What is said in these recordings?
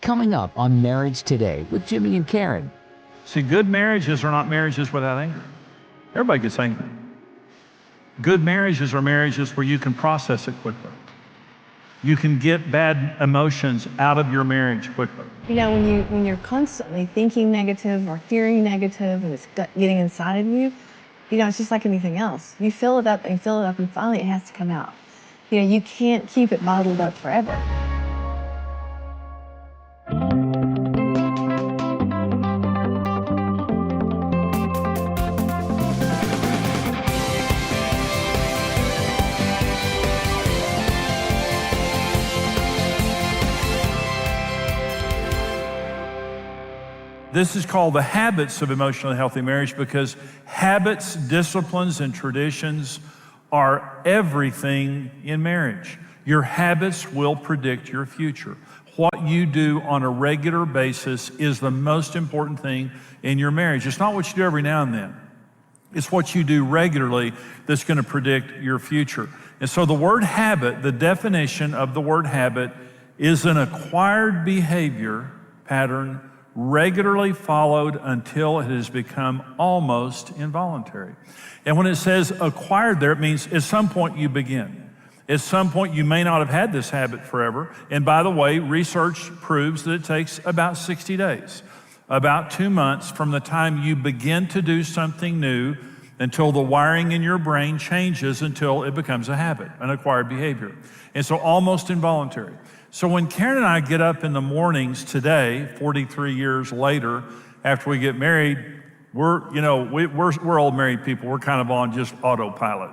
Coming up on Marriage Today with Jimmy and Karen. See, good marriages are not marriages without anger. Everybody gets angry. Good marriages are marriages where you can process it quickly. You can get bad emotions out of your marriage quickly. You know, when you're constantly thinking negative or fearing negative and it's getting inside of you, it's just like anything else. You fill it up and fill it up and finally it has to come out. You can't keep it bottled up forever. This is called the habits of emotionally healthy marriage because habits, disciplines, and traditions are everything in marriage. Your habits will predict your future. What you do on a regular basis is the most important thing in your marriage. It's not what you do every now and then. It's what you do regularly that's going to predict your future. And so the word habit, the definition of the word habit, is an acquired behavior pattern regularly followed until it has become almost involuntary. And when it says acquired there, it means at some point you begin. At some point you may not have had this habit forever. And by the way, research proves that it takes about 60 days, about 2 months from the time you begin to do something new until the wiring in your brain changes until it becomes a habit, an acquired behavior. And so almost involuntary. So when Karen and I get up in the mornings today, 43 years later, after we get married, we're old married people. We're kind of on just autopilot,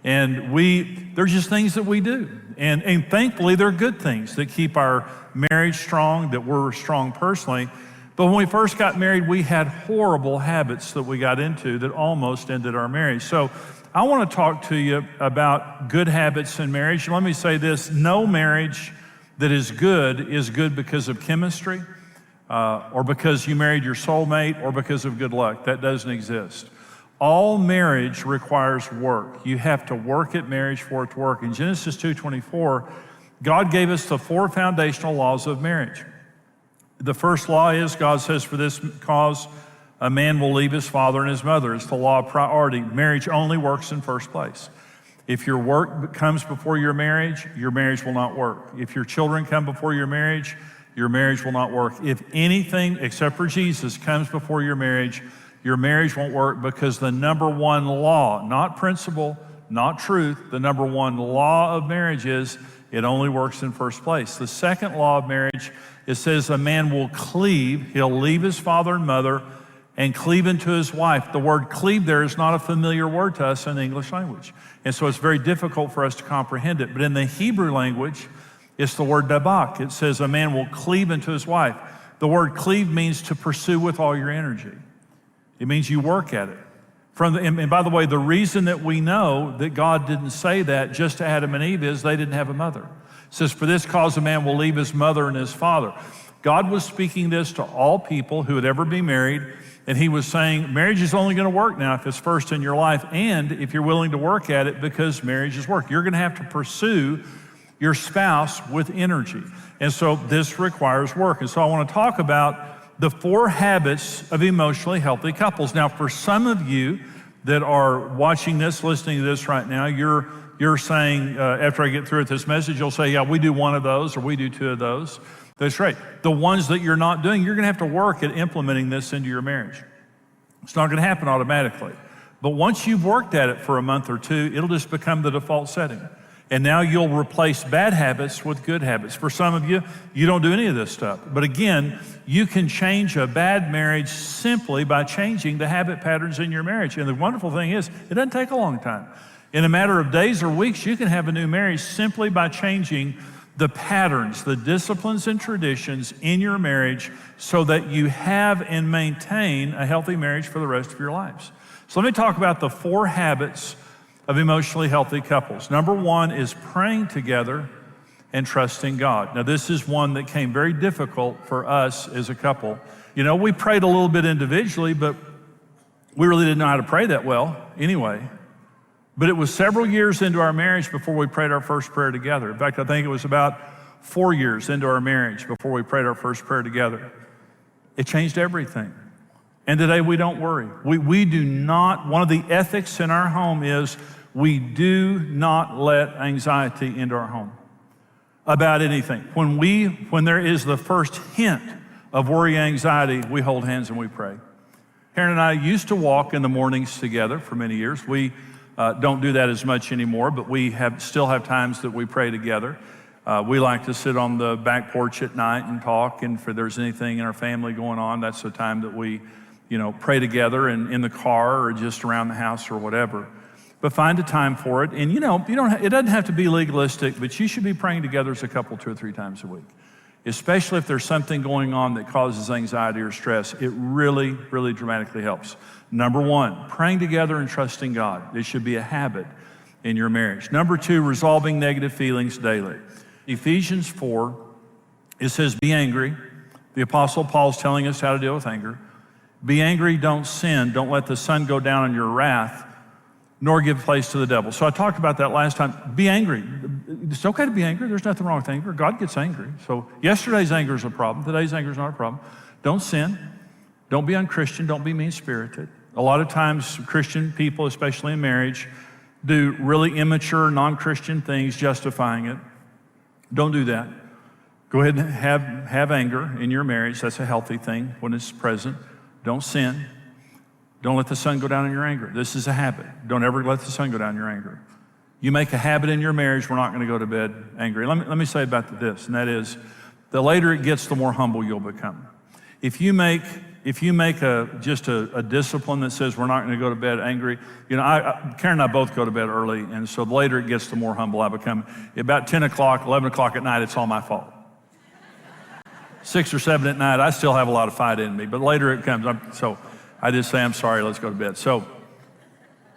and there's just things that we do. And thankfully, they're good things that keep our marriage strong, that we're strong personally. But when we first got married, we had horrible habits that we got into that almost ended our marriage. So I want to talk to you about good habits in marriage. Let me say this, no marriage that is good because of chemistry, or because you married your soulmate, or because of good luck. That doesn't exist. All marriage requires work. You have to work at marriage for it to work. In Genesis 2:24, God gave us the 4 foundational laws of marriage. The first law is, God says, for this cause, a man will leave his father and his mother. It's the law of priority. Marriage only works in first place. If your work comes before your marriage will not work. If your children come before your marriage will not work. If anything except for Jesus comes before your marriage won't work, because the number one law, not principle, not truth, the number one law of marriage is it only works in first place. The second law of marriage, it says a man will cleave, he'll leave his father and mother and cleave into his wife. The word cleave there is not a familiar word to us in the English language. And so it's very difficult for us to comprehend it. But in the Hebrew language, it's the word dabak. It says a man will cleave into his wife. The word cleave means to pursue with all your energy. It means you work at it. And by the way, the reason that we know that God didn't say that just to Adam and Eve is they didn't have a mother. It says, for this cause a man will leave his mother and his father. God was speaking this to all people who would ever be married. And he was saying, marriage is only going to work now if it's first in your life, and if you're willing to work at it, because marriage is work. You're going to have to pursue your spouse with energy. And so this requires work. And so I want to talk about the 4 habits of emotionally healthy couples. Now, for some of you that are watching this, listening to this right now, you're saying, after I get through with this message, you'll say, yeah, we do 1 of those, or we do 2 of those. That's right. The ones that you're not doing, you're going to have to work at implementing this into your marriage. It's not going to happen automatically. But once you've worked at it for a month or 2, it'll just become the default setting. And now you'll replace bad habits with good habits. For some of you, you don't do any of this stuff. But again, you can change a bad marriage simply by changing the habit patterns in your marriage. And the wonderful thing is, it doesn't take a long time. In a matter of days or weeks, you can have a new marriage simply by changing the patterns, the disciplines and traditions in your marriage so that you have and maintain a healthy marriage for the rest of your lives. So let me talk about the 4 habits of emotionally healthy couples. Number 1 is praying together and trusting God. Now, this is one that came very difficult for us as a couple. We prayed a little bit individually, but we really didn't know how to pray that well anyway. But it was several years into our marriage before we prayed our first prayer together. In fact, I think it was about 4 years into our marriage before we prayed our first prayer together. It changed everything. And today we don't worry. We do not, one of the ethics in our home is we do not let anxiety into our home about anything. When there is the first hint of worry, anxiety, we hold hands and we pray. Karen and I used to walk in the mornings together for many years. We don't do that as much anymore, but we still have times that we pray together. We like to sit on the back porch at night and talk, and if there's anything in our family going on, that's the time that we, pray together and in the car or just around the house or whatever. But find a time for it, and it doesn't have to be legalistic, but you should be praying together as a couple 2 or 3 times a week. Especially if there's something going on that causes anxiety or stress, it really, really dramatically helps. Number 1, praying together and trusting God. It should be a habit in your marriage. Number 2, resolving negative feelings daily. Ephesians 4, it says, be angry. The Apostle Paul's telling us how to deal with anger. Be angry, don't sin. Don't let the sun go down on your wrath, nor give place to the devil. So I talked about that last time. Be angry. It's okay to be angry. There's nothing wrong with anger. God gets angry. So yesterday's anger is a problem. Today's anger is not a problem. Don't sin. Don't be unchristian. Don't be mean-spirited. A lot of times Christian people, especially in marriage, do really immature, non-Christian things justifying it. Don't do that. Go ahead and have anger in your marriage. That's a healthy thing when it's present. Don't sin. Don't let the sun go down in your anger. This is a habit. Don't ever let the sun go down in your anger. You make a habit in your marriage, we're not going to go to bed angry. Let me say about this, and that is, the later it gets, the more humble you'll become. If you make just a discipline that says we're not going to go to bed angry, Karen and I both go to bed early, and so the later it gets, the more humble I become. About 10 o'clock, 11 o'clock at night, it's all my fault. 6 or 7 at night, I still have a lot of fight in me, but later it comes. So I just say, I'm sorry, let's go to bed. So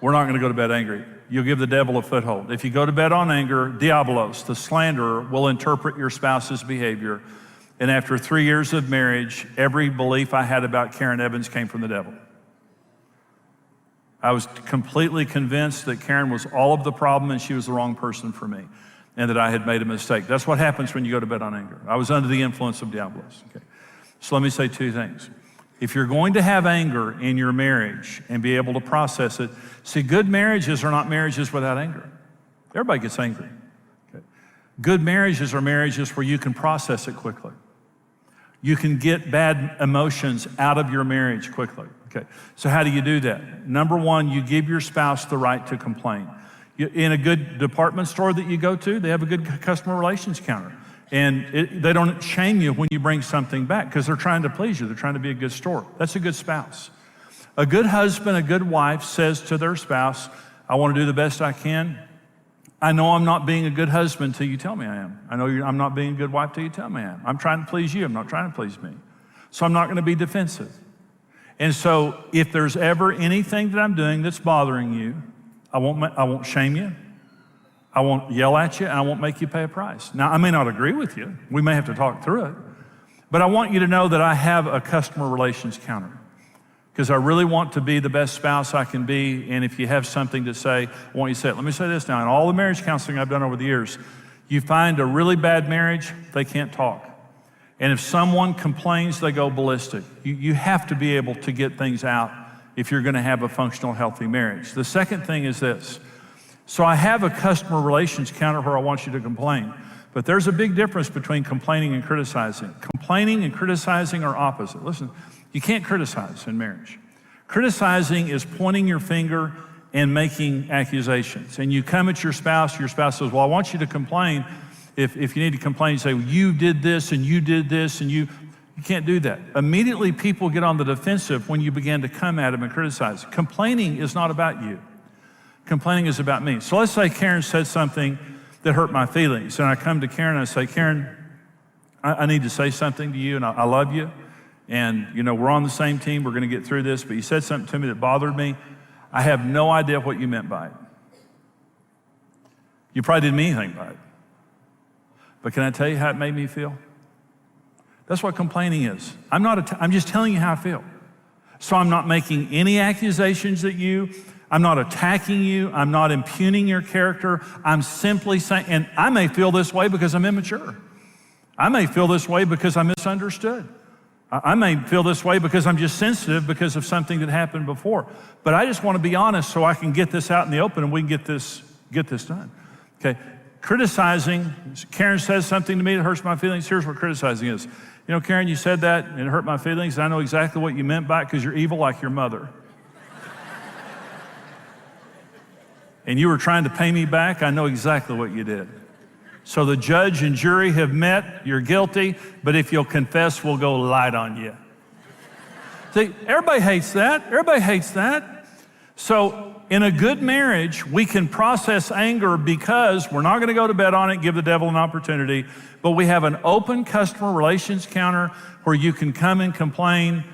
we're not going to go to bed angry. You'll give the devil a foothold. If you go to bed on anger, diabolos, the slanderer, will interpret your spouse's behavior. And after 3 years of marriage, every belief I had about Karen Evans came from the devil. I was completely convinced that Karen was all of the problem and she was the wrong person for me, and that I had made a mistake. That's what happens when you go to bed on anger. I was under the influence of diabolos. Okay. So let me say 2 things. If you're going to have anger in your marriage and be able to process it, see, good marriages are not marriages without anger. Everybody gets angry. Okay. Good marriages are marriages where you can process it quickly. You can get bad emotions out of your marriage quickly. Okay. So how do you do that? Number 1, you give your spouse the right to complain. In a good department store that you go to, they have a good customer relations counter. And they don't shame you when you bring something back because they're trying to please you. They're trying to be a good store. That's a good spouse. A good husband, a good wife says to their spouse, I want to do the best I can. I know I'm not being a good husband till you tell me I am. I know I'm not being a good wife till you tell me I am. I'm trying to please you. I'm not trying to please me. So I'm not going to be defensive. And so if there's ever anything that I'm doing that's bothering you, I won't shame you. I won't yell at you, and I won't make you pay a price. Now, I may not agree with you. We may have to talk through it. But I want you to know that I have a customer relations counter because I really want to be the best spouse I can be. And if you have something to say, I want you to say it. Let me say this now. In all the marriage counseling I've done over the years, you find a really bad marriage, they can't talk. And if someone complains, they go ballistic. You have to be able to get things out if you're going to have a functional, healthy marriage. The second thing is this. So I have a customer relations counter where I want you to complain, but there's a big difference between complaining and criticizing. Complaining and criticizing are opposite. Listen, you can't criticize in marriage. Criticizing is pointing your finger and making accusations. And you come at your spouse says, well, I want you to complain. If you need to complain, you say, well, you did this and you did this and you can't do that. Immediately people get on the defensive when you begin to come at them and criticize. Complaining is not about you. Complaining is about me. So let's say Karen said something that hurt my feelings. And I come to Karen and I say, Karen, I need to say something to you, and I love you. And, we're on the same team. We're going to get through this. But you said something to me that bothered me. I have no idea what you meant by it. You probably didn't mean anything by it. But can I tell you how it made me feel? That's what complaining is. I'm just telling you how I feel. So I'm not making any accusations at you. I'm not attacking you. I'm not impugning your character. I'm simply saying, and I may feel this way because I'm immature. I may feel this way because I'm misunderstood. I may feel this way because I'm just sensitive because of something that happened before. But I just want to be honest so I can get this out in the open and we can get this done. Okay, criticizing, Karen says something to me that hurts my feelings. Here's what criticizing is. You know, Karen, you said that and it hurt my feelings, and I know exactly what you meant by it because you're evil like your mother. And you were trying to pay me back. I know exactly what you did. So the judge and jury have met. You're guilty, but if you'll confess, we'll go light on you. See, everybody hates that. Everybody hates that. So in a good marriage, we can process anger because we're not going to go to bed on it, give the devil an opportunity, but we have an open customer relations counter where you can come and complain,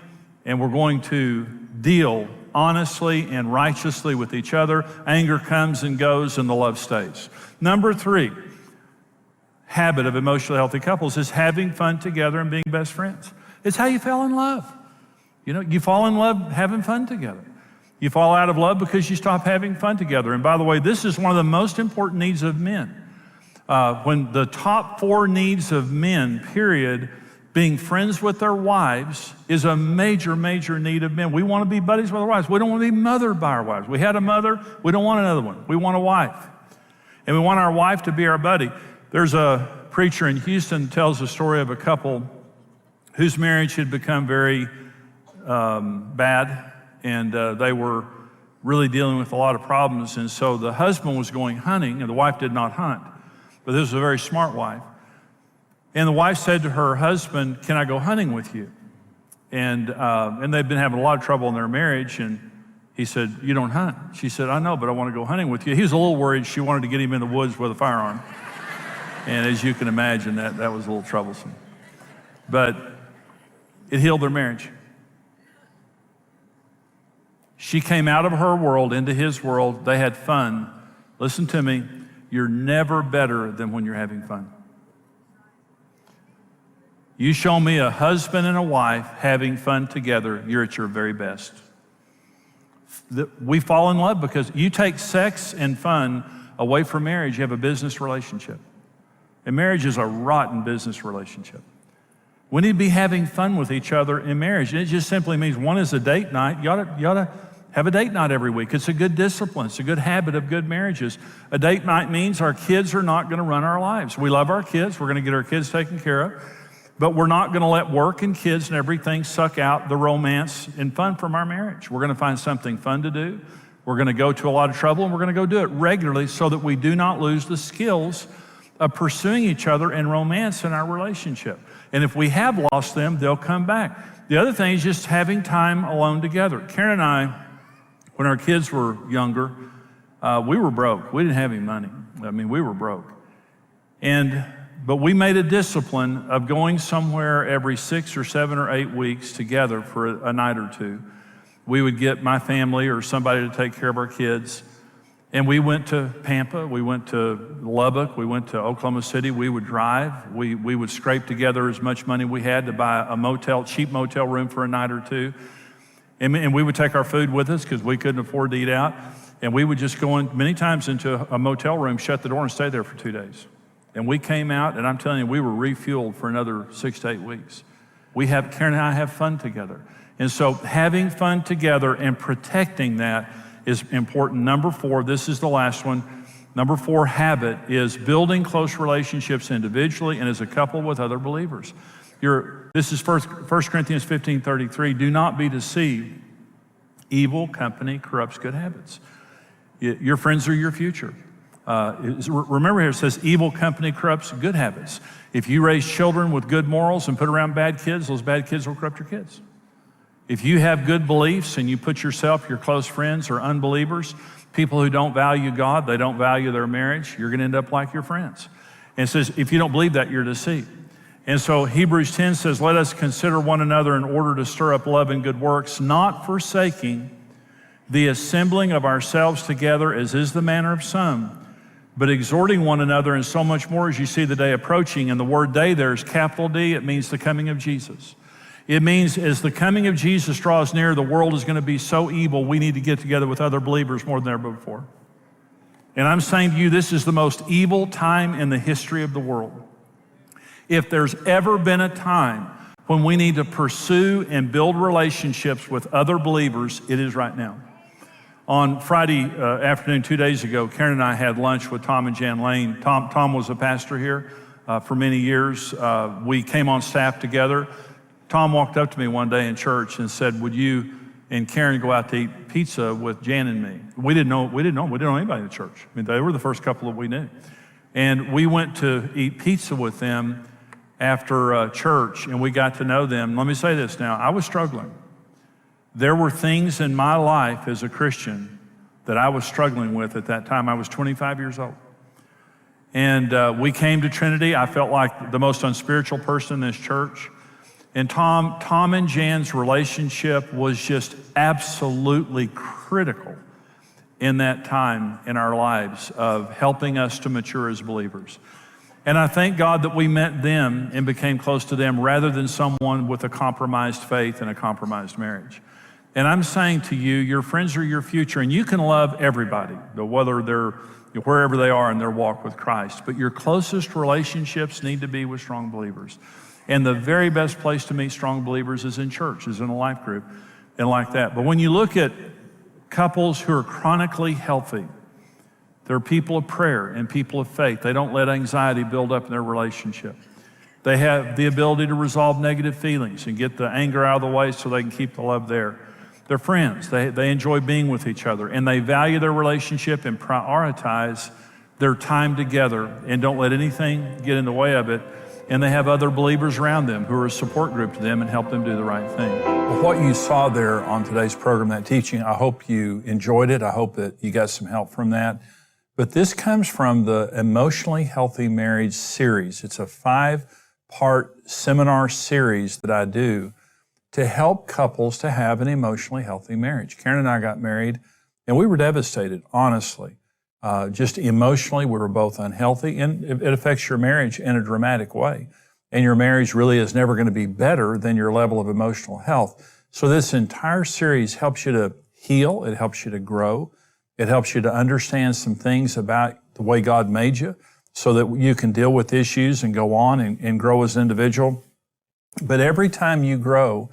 and we're going to deal honestly and righteously with each other. Anger comes and goes, and the love stays. Number 3, habit of emotionally healthy couples is having fun together and being best friends. It's how you fell in love. You know, you fall in love having fun together. You fall out of love because you stop having fun together. And by the way, this is one of the most important needs of men. When the top 4 needs of men, period, being friends with their wives is a major, major need of men. We want to be buddies with our wives. We don't want to be mothered by our wives. We had a mother. We don't want another one. We want a wife. And we want our wife to be our buddy. There's a preacher in Houston that tells the story of a couple whose marriage had become very bad, and they were really dealing with a lot of problems. And so the husband was going hunting, and the wife did not hunt. But this was a very smart wife. And the wife said to her husband, "Can I go hunting with you?" And they'd been having a lot of trouble in their marriage, and he said, "You don't hunt." She said, "I know, but I want to go hunting with you." He was a little worried. She wanted to get him in the woods with a firearm. And as you can imagine, that was a little troublesome. But it healed their marriage. She came out of her world into his world. They had fun. Listen to me. You're never better than when you're having fun. You show me a husband and a wife having fun together, you're at your very best. We fall in love because you take sex and fun away from marriage, you have a business relationship. And marriage is a rotten business relationship. We need to be having fun with each other in marriage. And it just simply means one is a date night. You ought to have a date night every week. It's a good discipline. It's a good habit of good marriages. A date night means our kids are not going to run our lives. We love our kids. We're going to get our kids taken care of. But we're not going to let work and kids and everything suck out the romance and fun from our marriage. We're going to find something fun to do. We're going to go to a lot of trouble, and we're going to go do it regularly so that we do not lose the skills of pursuing each other in romance in our relationship. And if we have lost them, they'll come back. The other thing is just having time alone together. Karen and I, when our kids were younger, we were broke. We didn't have any money. I mean, we were broke. But we made a discipline of going somewhere every 6 or 7 or 8 weeks together for a night or two. We would get my family or somebody to take care of our kids. And we went to Pampa, we went to Lubbock, we went to Oklahoma City. We would drive. We would scrape together as much money we had to buy a cheap motel room for a night or two. And we would take our food with us because we couldn't afford to eat out. And we would just go in many times into a motel room, shut the door, and stay there for 2 days. And we came out, and I'm telling you, we were refueled for another 6 to 8 weeks. Karen and I have fun together. And so having fun together and protecting that is important. Number 4, this is the last one. Number 4 habit is building close relationships individually and as a couple with other believers. This is 1 Corinthians 15:33. Do not be deceived. Evil company corrupts good habits. Your friends are your future. Remember here it says evil company corrupts good habits. If you raise children with good morals and put around bad kids, those bad kids will corrupt your kids. If you have good beliefs and you put yourself, your close friends or unbelievers, people who don't value God, they don't value their marriage, you're going to end up like your friends. And it says, if you don't believe that, you're deceived. And so Hebrews 10 says, let us consider one another in order to stir up love and good works, not forsaking the assembling of ourselves together as is the manner of some, but exhorting one another, and so much more as you see the day approaching. And the word day there is capital D. It means the coming of Jesus. It means as the coming of Jesus draws near, the world is going to be so evil, we need to get together with other believers more than ever before. And I'm saying to you, this is the most evil time in the history of the world. If there's ever been a time when we need to pursue and build relationships with other believers, it is right now. On Friday afternoon, 2 days ago, Karen and I had lunch with Tom and Jan Lane. Tom was a pastor here for many years. We came on staff together. Tom walked up to me one day in church and said, "Would you and Karen go out to eat pizza with Jan and me?" We didn't know anybody in the church. I mean, they were the first couple that we knew. And we went to eat pizza with them after church, and we got to know them. Let me say this now, I was struggling. There were things in my life as a Christian that I was struggling with at that time. I was 25 years old. And we came to Trinity. I felt like the most unspiritual person in this church. And Tom and Jan's relationship was just absolutely critical in that time in our lives of helping us to mature as believers. And I thank God that we met them and became close to them rather than someone with a compromised faith and a compromised marriage. And I'm saying to you, your friends are your future, and you can love everybody, whether they're wherever they are in their walk with Christ. But your closest relationships need to be with strong believers. And the very best place to meet strong believers is in church, is in a life group, and like that. But when you look at couples who are chronically healthy, they're people of prayer and people of faith. They don't let anxiety build up in their relationship. They have the ability to resolve negative feelings and get the anger out of the way so they can keep the love there. They're friends. They enjoy being with each other, and they value their relationship and prioritize their time together and don't let anything get in the way of it. And they have other believers around them who are a support group to them and help them do the right thing. Well, what you saw there on today's program, that teaching, I hope you enjoyed it. I hope that you got some help from that. But this comes from the Emotionally Healthy Marriage series. It's a 5-part seminar series that I do to help couples to have an emotionally healthy marriage. Karen and I got married, and we were devastated, honestly. Just emotionally, we were both unhealthy, and it affects your marriage in a dramatic way. And your marriage really is never going to be better than your level of emotional health. So this entire series helps you to heal, it helps you to grow, it helps you to understand some things about the way God made you so that you can deal with issues and go on and grow as an individual. But every time you grow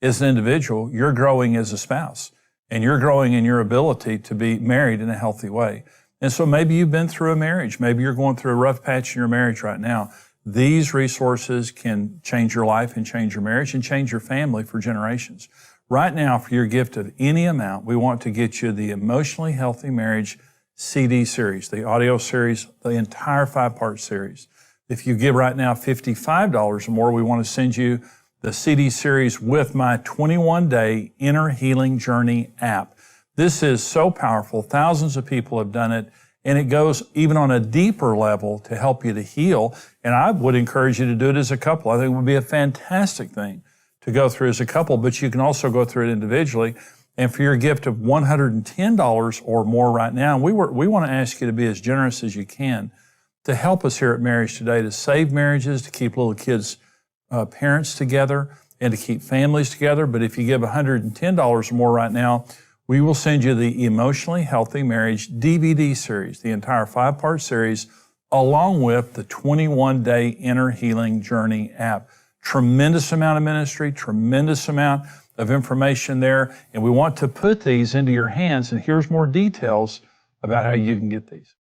as an individual, you're growing as a spouse, and you're growing in your ability to be married in a healthy way. And so maybe you've been through a marriage. Maybe you're going through a rough patch in your marriage right now. These resources can change your life and change your marriage and change your family for generations. Right now, for your gift of any amount, we want to get you the Emotionally Healthy Marriage CD series, the audio series, the entire 5-part series. If you give right now $55 or more, we want to send you the CD series with my 21-day Inner Healing Journey app. This is so powerful. Thousands of people have done it, and it goes even on a deeper level to help you to heal. And I would encourage you to do it as a couple. I think it would be a fantastic thing to go through as a couple, but you can also go through it individually. And for your gift of $110 or more right now, we want to ask you to be as generous as you can to help us here at Marriage Today, to save marriages, to keep little kids' parents together, and to keep families together. But if you give $110 or more right now, we will send you the Emotionally Healthy Marriage DVD series, the entire 5-part series, along with the 21-day Inner Healing Journey app. Tremendous amount of ministry, tremendous amount of information there, and we want to put these into your hands, and here's more details about how you can get these.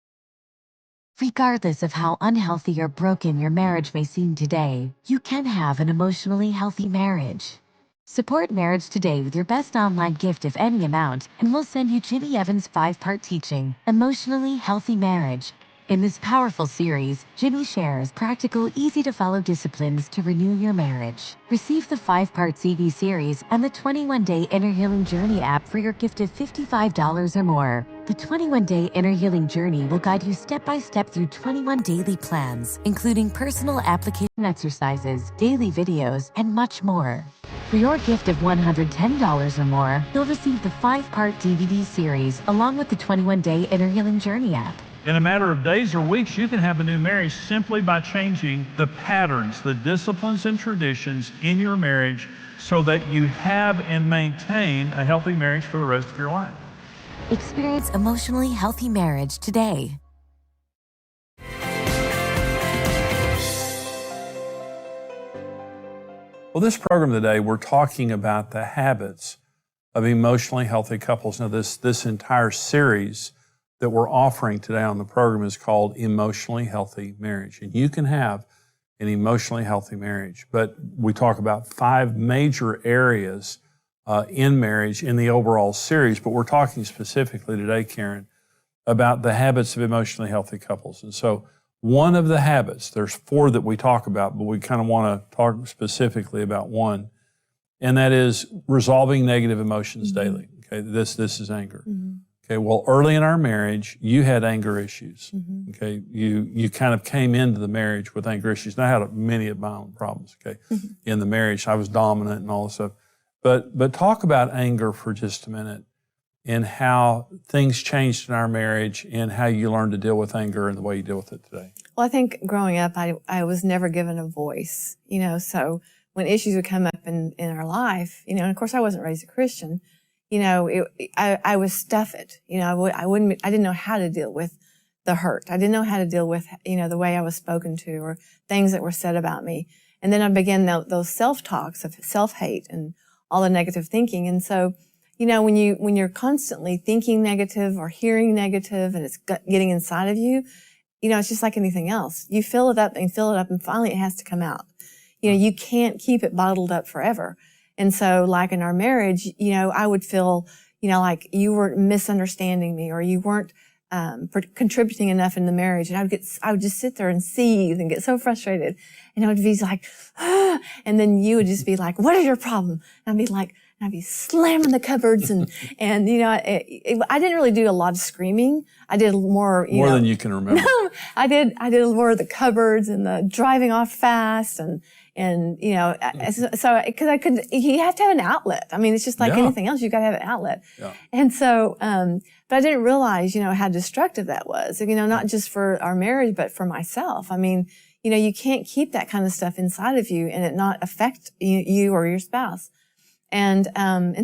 Regardless of how unhealthy or broken your marriage may seem today, you can have an emotionally healthy marriage. Support Marriage Today with your best online gift of any amount, and we'll send you Jimmy Evans' 5-part teaching, Emotionally Healthy Marriage. In this powerful series, Jimmy shares practical, easy-to-follow disciplines to renew your marriage. Receive the 5-part CD series and the 21-day Inner Healing Journey app for your gift of $55 or more. The 21-day Inner Healing Journey will guide you step-by-step through 21 daily plans, including personal application exercises, daily videos, and much more. For your gift of $110 or more, you'll receive the 5-part DVD series along with the 21-day Inner Healing Journey app. In a matter of days or weeks, you can have a new marriage simply by changing the patterns, the disciplines and traditions in your marriage so that you have and maintain a healthy marriage for the rest of your life. Experience emotionally healthy marriage today. Well, this program today, we're talking about the habits of emotionally healthy couples. Now, this entire series that we're offering today on the program is called Emotionally Healthy Marriage. And you can have an emotionally healthy marriage. But we talk about 5 major areas in marriage in the overall series. But we're talking specifically today, Karen, about the habits of emotionally healthy couples. And so one of the habits, there's 4 that we talk about, but we kind of want to talk specifically about one, and that is resolving negative emotions daily. Okay, this is anger. Okay, well, early in our marriage, you had anger issues. Okay, you kind of came into the marriage with anger issues. And I had many of my own problems. Okay, in the marriage, I was dominant and all this stuff. But talk about anger for just a minute, and how things changed in our marriage, and how you learned to deal with anger and the way you deal with it today. Well, I think growing up, I was never given a voice, so when issues would come up in our life, and of course I wasn't raised a Christian, I would stuff it. I didn't know how to deal with the hurt. I didn't know how to deal with, the way I was spoken to or things that were said about me. And then I began those self-talks of self-hate and all the negative thinking. And so, when you're constantly thinking negative or hearing negative and it's getting inside of you, it's just like anything else. You fill it up and fill it up, and finally it has to come out. You can't keep it bottled up forever. And so, like in our marriage, I would feel, like you were misunderstanding me, or you weren't contributing enough in the marriage. And I would just sit there and seethe and get so frustrated. And I would be like, ah, and then you would just be like, what is your problem? And I'd be slamming the cupboards and I didn't really do a lot of screaming. I did more, more than you can remember. I did more of the cupboards and the driving off fast so because you have to have an outlet. I mean, it's just like anything else. You've got to have an outlet. Yeah. And so, but I didn't realize, how destructive that was, not just for our marriage, but for myself. I mean, you can't keep that kind of stuff inside of you and it not affect you or your spouse. And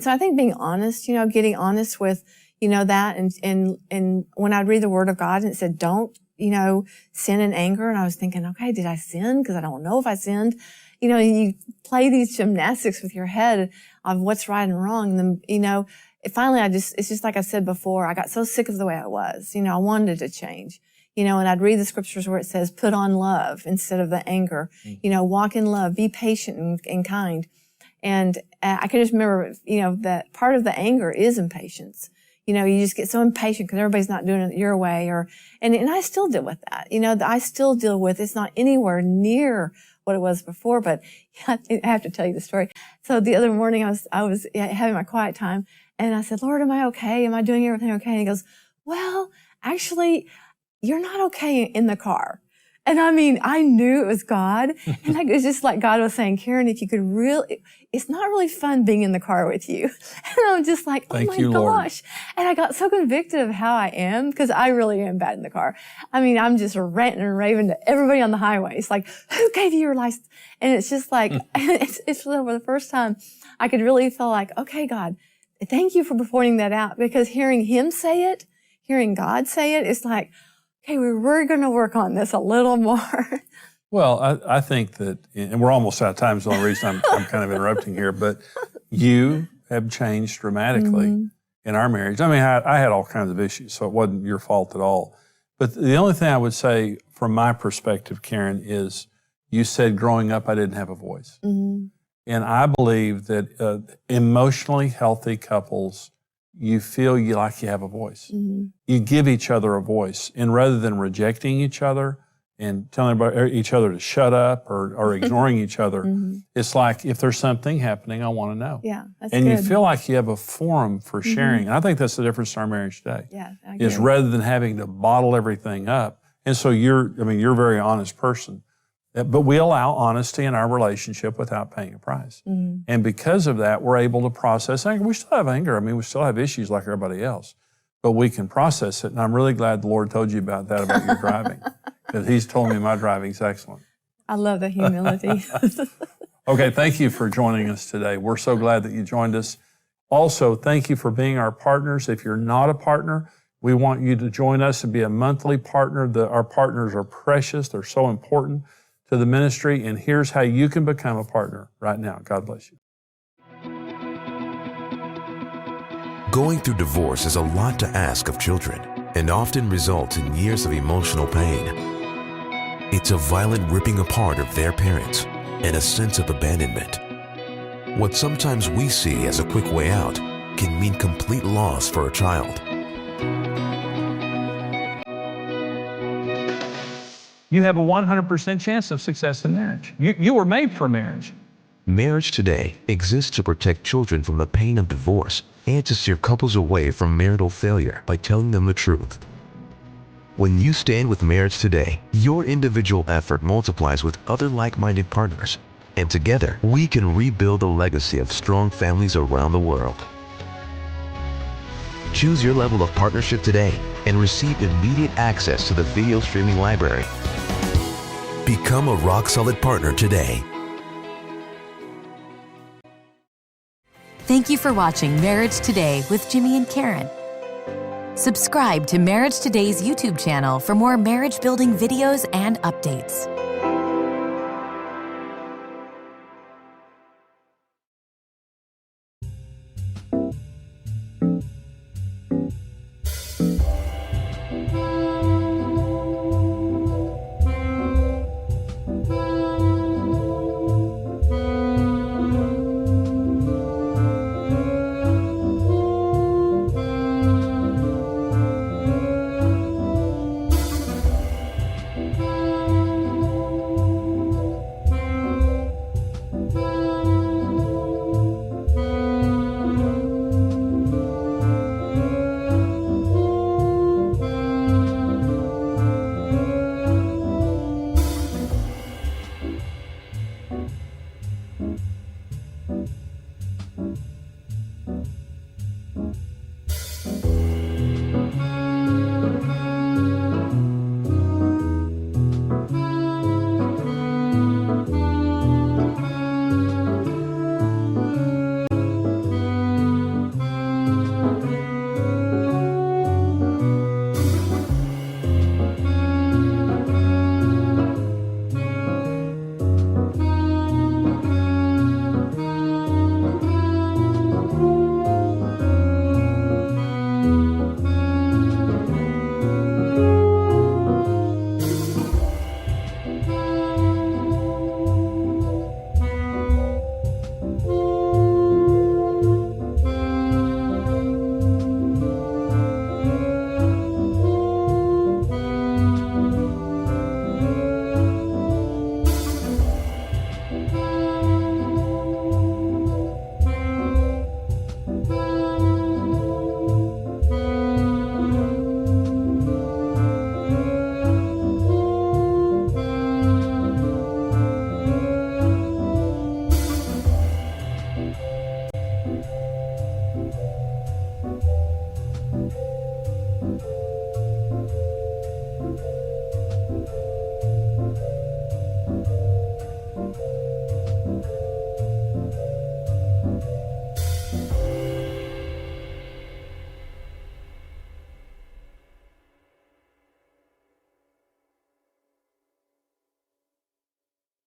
so I think being honest, getting honest with, that and when I'd read the Word of God and it said, don't, sin in anger. And I was thinking, okay, did I sin? Because I don't know if I sinned. You play these gymnastics with your head of what's right and wrong. And then, finally it's just like I said before, I got so sick of the way I was. I wanted to change. And I'd read the scriptures where it says, put on love instead of the anger. Walk in love, be patient and kind. And I can just remember, that part of the anger is impatience. You just get so impatient because everybody's not doing it your way, and I still deal with that. I still deal with, it's not anywhere near what it was before, but I have to tell you the story. So the other morning I was having my quiet time and I said, Lord, am I okay? Am I doing everything okay? And he goes, well, actually, you're not okay in the car. And I mean, I knew it was God. And it was just like God was saying, Karen, if you could it's not really fun being in the car with you. And I'm just like, oh my gosh. Lord. And I got so convicted of how I am, because I really am bad in the car. I mean, I'm just ranting and raving to everybody on the highway. It's like, who gave you your license? And it's just like, it's for the first time I could really feel like, okay, God, thank you for pointing that out, because hearing Him say it, hearing God say it, it's like, okay, we're going to work on this a little more. Well, I think that, and we're almost out of time, so the only reason I'm kind of interrupting here, but you have changed dramatically in our marriage. I mean, I had all kinds of issues, so it wasn't your fault at all. But the only thing I would say from my perspective, Karen, is you said growing up I didn't have a voice. And I believe that emotionally healthy couples, you feel like you have a voice. You give each other a voice. And rather than rejecting each other and telling each other to shut up or ignoring each other, it's like, if there's something happening, I want to know. Yeah, that's and good. You feel like you have a forum for sharing. And I think that's the difference in our marriage today. Yeah, I agree. Is rather than having to bottle everything up. And so you're a very honest person. But we allow honesty in our relationship without paying a price. And because of that, we're able to process anger. We still have anger. I mean, we still have issues like everybody else, but we can process it. And I'm really glad the Lord told you about that, about your driving, because He's told me my driving's excellent. I love the humility. Okay, thank you for joining us today. We're so glad that you joined us. Also, thank you for being our partners. If you're not a partner, we want you to join us and be a monthly partner. Our partners are precious. They're so important to the ministry, and here's how you can become a partner right now. God bless you. Going through divorce is a lot to ask of children and often results in years of emotional pain. It's a violent ripping apart of their parents and a sense of abandonment. What sometimes we see as a quick way out can mean complete loss for a child. You have a 100% chance of success in marriage. You were made for marriage. Marriage Today exists to protect children from the pain of divorce and to steer couples away from marital failure by telling them the truth. When you stand with Marriage Today, your individual effort multiplies with other like-minded partners, and together we can rebuild a legacy of strong families around the world. Choose your level of partnership today and receive immediate access to the video streaming library. Become a rock-solid partner today. Thank you for watching Marriage Today with Jimmy and Karen. Subscribe to Marriage Today's YouTube channel for more marriage-building videos and updates.